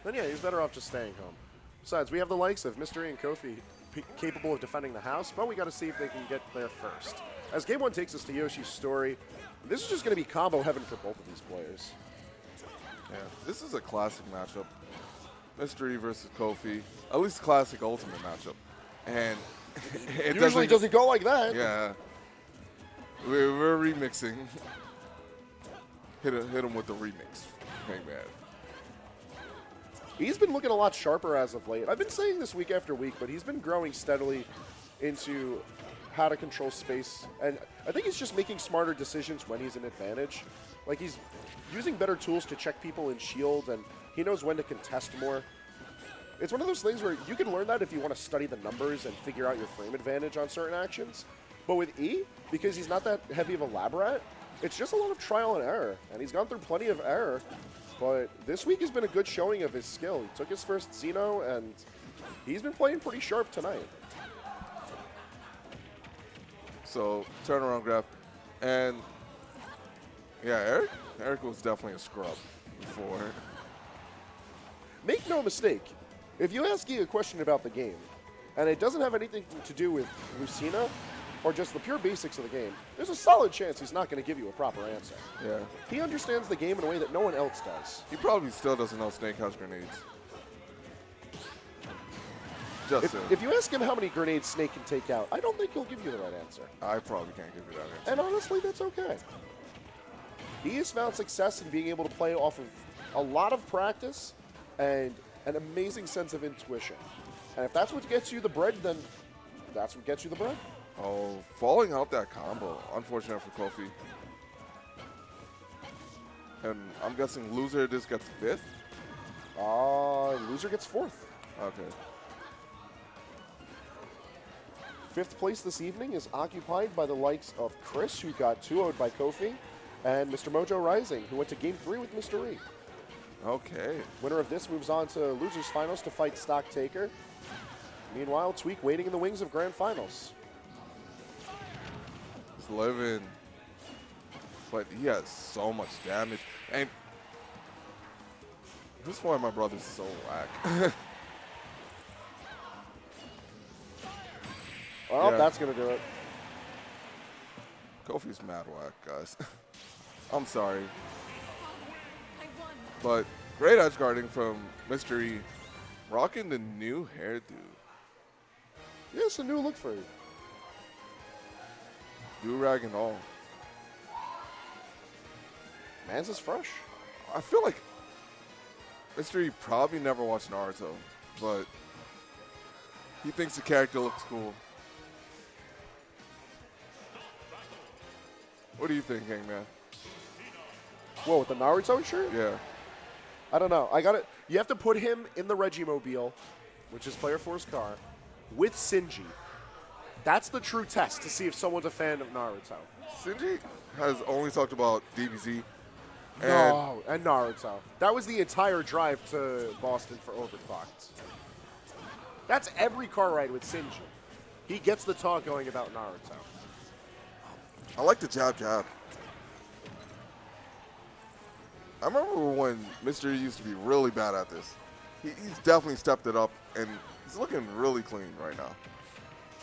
then yeah, he's better off just staying home. Besides, we have the likes of Mystery and Kofi capable of defending the house, but we got to see if they can get there first. As Game 1 takes us to Yoshi's story, this is just going to be combo heaven for both of these players. Yeah, this is a classic matchup. Mystery versus Kofi. At least classic ultimate matchup. And it usually doesn't go like that. Yeah. We're remixing. Hit him with the remix. Hangman. He's been looking a lot sharper as of late. I've been saying this week after week, but he's been growing steadily into how to control space. And I think he's just making smarter decisions when he's in advantage. Like, he's using better tools to check people in shield, and he knows when to contest more. It's one of those things where you can learn that if you want to study the numbers and figure out your frame advantage on certain actions. But with E, because he's not that heavy of a lab rat, it's just a lot of trial and error. And he's gone through plenty of error. But this week has been a good showing of his skill. He took his first Xeno, and he's been playing pretty sharp tonight. So, turnaround grab. And, yeah, Eric was definitely a scrub before. Make no mistake, if you ask E a question about the game, and it doesn't have anything to do with Lucina, or just the pure basics of the game, there's a solid chance he's not going to give you a proper answer. Yeah. He understands the game in a way that no one else does. He probably still doesn't know Snake has grenades. Just if you ask him how many grenades Snake can take out, I don't think he'll give you the right answer. I probably can't give you that answer. And honestly, that's okay. He has found success in being able to play off of a lot of practice and an amazing sense of intuition. And if that's what gets you the bread, then that's what gets you the bread. Oh, falling out that combo. Unfortunate for Kofi. And I'm guessing loser just gets 5th? Loser gets 4th. Okay. 5th place this evening is occupied by the likes of Chris, who got 2-0'd by Kofi, and Mr. Mojo Rising, who went to Game 3 with Mr. E. Okay. Winner of this moves on to Losers Finals to fight Stock Taker. Meanwhile, Tweak waiting in the wings of Grand Finals. He's living. But he has so much damage. And this is why my brother's so whack. Well, yeah. That's going to do it. Kofi's mad whack, guys. I'm sorry. But great edge guarding from Mystery, rocking the new hairdo. Yeah, it's a new look for you. Do-rag and all. Man's is fresh. I feel like Mystery probably never watched Naruto, but he thinks the character looks cool. What do you think, Hangman? Whoa, with the Naruto shirt? Yeah. I don't know. I got it. You have to put him in the Regimobile, which is Player 4's car, with Shinji. That's the true test to see if someone's a fan of Naruto. Shinji has only talked about DBZ. And Naruto. That was the entire drive to Boston for Overclocked. That's every car ride with Shinji. He gets the talk going about Naruto. I like the jab. I remember when Mystery used to be really bad at this. He's definitely stepped it up, and he's looking really clean right now.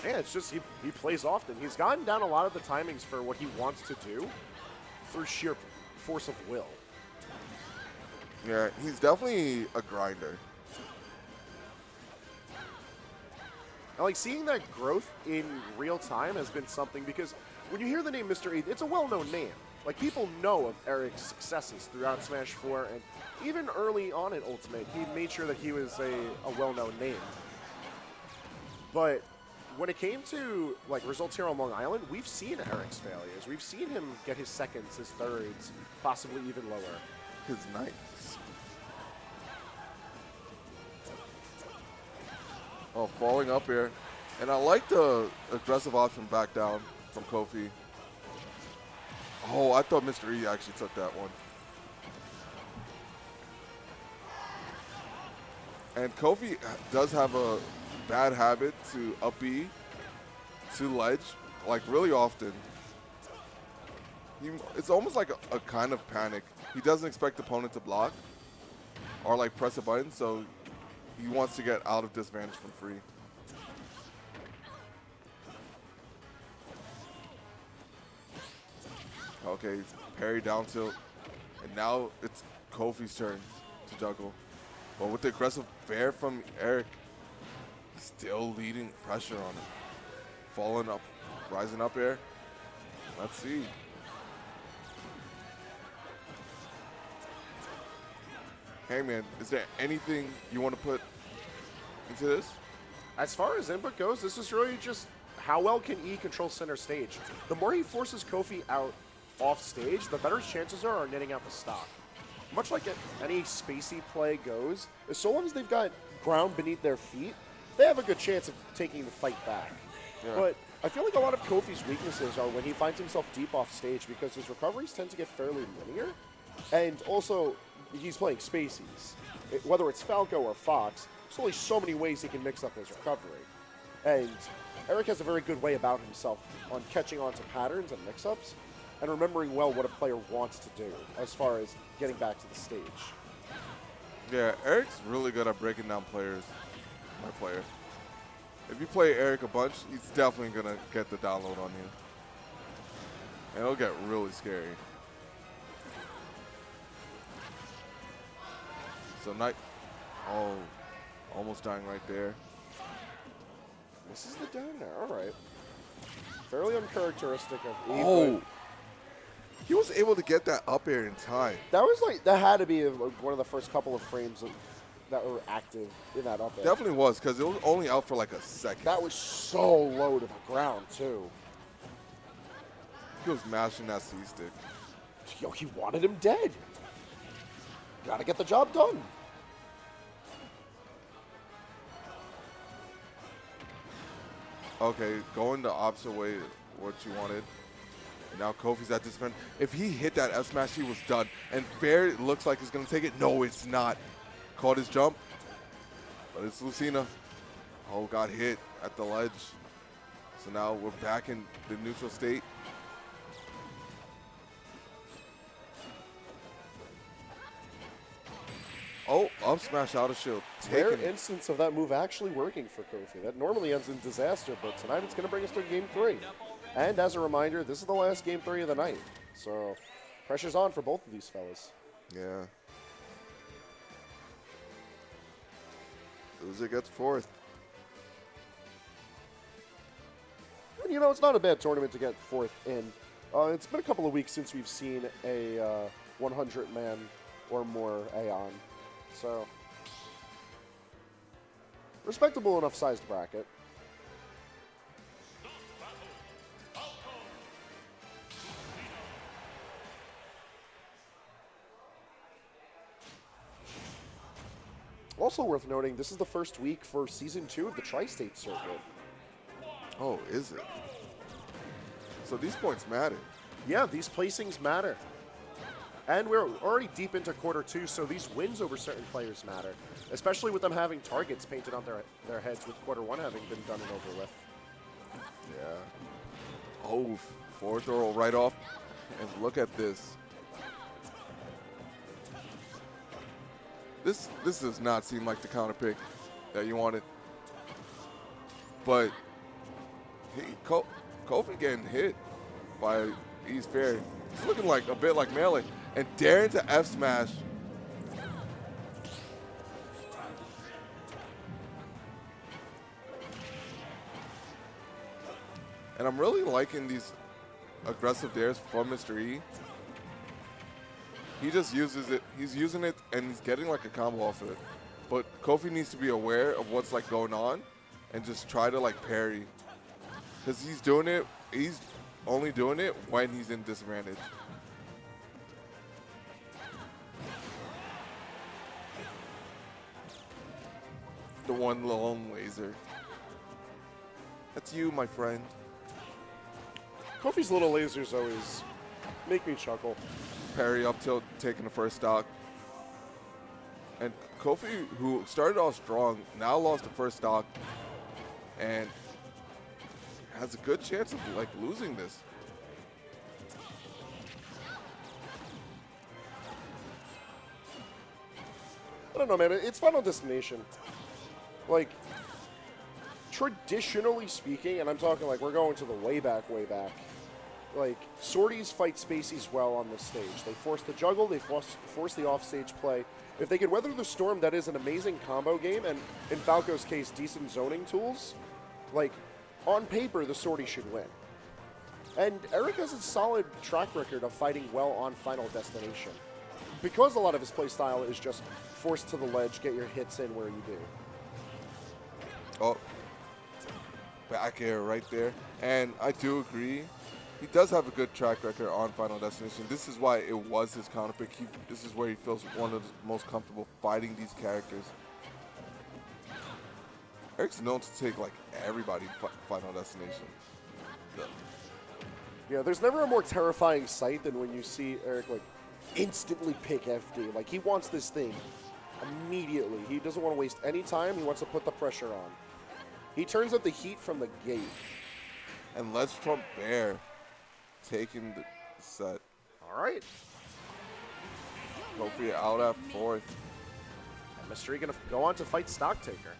Yeah, it's just he plays often. He's gotten down a lot of the timings for what he wants to do through sheer force of will. Yeah, he's definitely a grinder. And like seeing that growth in real time has been something, because when you hear the name Mr. E, it's a well-known name. Like, people know of Eric's successes throughout Smash 4, and even early on in Ultimate, he made sure that he was a well-known name. But when it came to like results here on Long Island, we've seen Eric's failures. We've seen him get his seconds, his thirds, possibly even lower. His ninths. Oh, falling up here. And I like the aggressive option back down from Kofi. Oh, I thought Mr. E actually took that one. And Kofi does have a bad habit to up B to ledge, like really often. It's almost like a kind of panic. He doesn't expect the opponent to block. or like press a button, so he wants to get out of disadvantage from free. Okay, parry down tilt, and now it's Kofi's turn to juggle. But with the aggressive bear from Eric, he's still leading pressure on him. Falling up, rising up air. Let's see. Hey man, is there anything you want to put into this? As far as input goes, this is really just how well can E control center stage. The more he forces Kofi out off stage, the better his chances are on netting out the stock. Much like any spacey play goes, as long as they've got ground beneath their feet, they have a good chance of taking the fight back. Yeah. But I feel like a lot of Kofi's weaknesses are when he finds himself deep off stage because his recoveries tend to get fairly linear. And also, he's playing spaceys. Whether it's Falco or Fox, there's only so many ways he can mix up his recovery. And Eric has a very good way about himself on catching on to patterns and mix-ups and remembering well what a player wants to do as far as getting back to the stage. Yeah, Eric's really good at breaking down players by player. If you play Eric a bunch, he's definitely going to get the download on you. And it'll get really scary. So Knight, oh, almost dying right there. This is the down there, all right. Fairly uncharacteristic of E. Oh, he was able to get that up air in time. That had to be one of the first couple of frames that were active in that up air. Definitely was, because it was only out for like a second. That was so low to the ground, too. He was mashing that C-stick. Yo, he wanted him dead. Gotta get the job done. Okay, going the opposite way what you wanted. Now Kofi's at disadvantage. If he hit that F smash, he was done. And Bear looks like he's going to take it. No, it's not. Caught his jump. But it's Lucina. Oh, got hit at the ledge. So now we're back in the neutral state. Oh, up smash out of shield. Rare instance of that move actually working for Kofi. That normally ends in disaster, but tonight it's going to bring us to game 3. And as a reminder, this is the last game 3 of the night. So pressure's on for both of these fellas. Yeah. Loser gets 4th. And you know, it's not a bad tournament to get 4th in. It's been a couple of weeks since we've seen a 100-man or more AON. So, respectable enough sized bracket. Also worth noting, this is the first week for Season 2 of the Tri-State Circuit. Oh, is it? So these points matter. Yeah, these placings matter. And we're already deep into quarter 2, so these wins over certain players matter, especially with them having targets painted on their heads with quarter 1 having been done and over with. Yeah. Oh, 4th throw right off. And look at this. This does not seem like the counter pick that you wanted. But Kofi getting hit by E's Fair. It's looking like a bit like Melee. And daring to F smash. And I'm really liking these aggressive dares from Mr. E. He just uses it. He's using it and he's getting like a combo off of it. But Kofi needs to be aware of what's like going on and just try to like parry. Because he's doing it, he's only doing it when he's in disadvantage. The one long laser. That's you, my friend. Kofi's little lasers always make me chuckle. Parry up tilt, taking the first stock. And Kofi, who started off strong, now lost the first stock and has a good chance of like losing this. I don't know, man. It's Final Destination. Like, traditionally speaking, and I'm talking like we're going to the way back, like, Swordies fight Spaceys well on this stage. They force the juggle, they force the offstage play. If they could weather the storm, that is an amazing combo game, and in Falco's case, decent zoning tools. Like, on paper, the Swordy should win. And Eric has a solid track record of fighting well on Final Destination. Because a lot of his play style is just force to the ledge, get your hits in where you do. Oh, back air right there. And I do agree. He does have a good track record on Final Destination. This is why it was his counter pick. This is where he feels one of the most comfortable fighting these characters. Eric's known to take like everybody Final Destination. Yeah, there's never a more terrifying sight than when you see Eric like instantly pick FD. Like, he wants this thing immediately. He doesn't want to waste any time. He wants to put the pressure on. He turns up the heat from the gate. And Let's Trump Bear taking the set. All right. Kofi out at 4th. And Mystery going to go on to fight Stocktaker.